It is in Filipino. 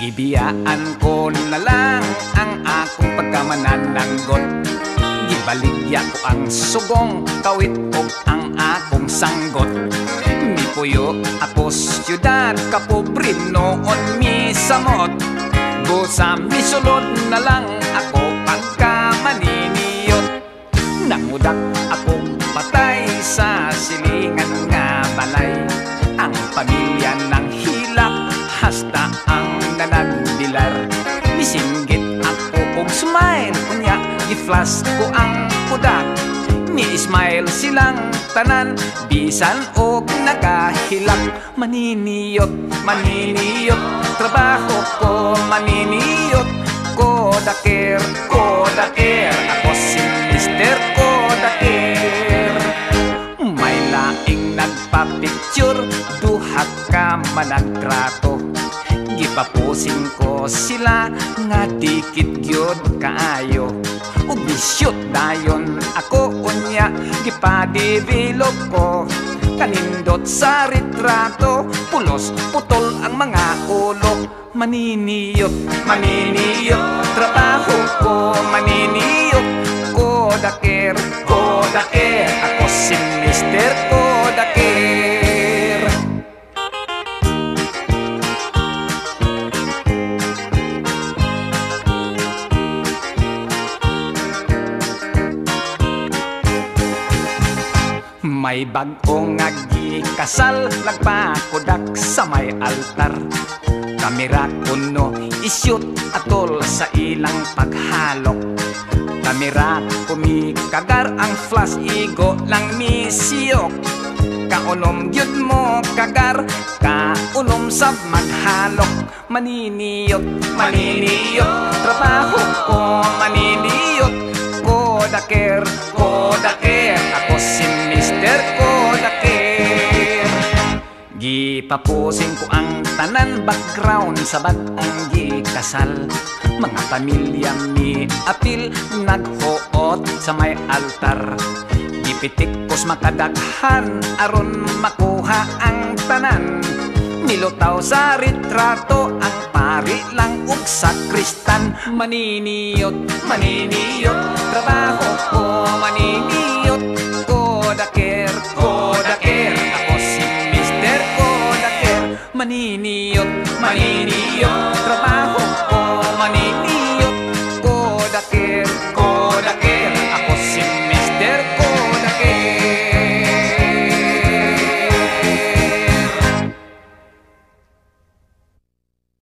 Gibiyaan ko na lang ang akong pagkamanananggot. Gibaligya ko ang sugong kawit o ang akong sanggot. Mipuyo ako siyudad kapobre noon misamot. Busa misulod na lang ako pagkamaniniyot. Nangudak akong patay sa silingan nga balay. Ang pamilya ng hilak hasta ang nanagdilar. Nisinggit ako og smile kunya giflash ko ang kudak. Ni-smile silang tanan bisan og nakahilak. Maniniyot, maniniyot, trabaho ko maniniyot. Kodaker, kodaker, ako si Mr. Kodaker. May laing nagpa-picture, duha ka managtrato. Gipapusin ko sila nga dikit gyud kaayo. Ug ni-shoot dayon ako unya gipa-develop ko. Kanindot sa retrato, pulos putol ang mga ulo. Maniniyot, maniniyot, trabaho ko maniniyot. Kodaker, kodaker, ako si Mr. Kodaker. May bag-o nga gikasal, nagpakudak sa may altar. Kamera kuno isyut atol sa ilang paghalok. Kamera kumikagar ang flash igo lang misiyok. Kaunom gyud mo kagar, kaunom sab maghalok. Maniniyot, maniniyot, trabaho ko maniniyot. Kodaker, kodaker, ako si Mr. Kodaker. Gipapusin ko ang tanan background sa bag-ang gikasal. Mga pamilya mi apil naghuot sa may altar. Gipitik kos makadaghan aron makuha ang tanan. Nilutaw sa retrato ang pari lang ug sakristan. Maniniyot, maniniyot, trabaho ko maniniyot.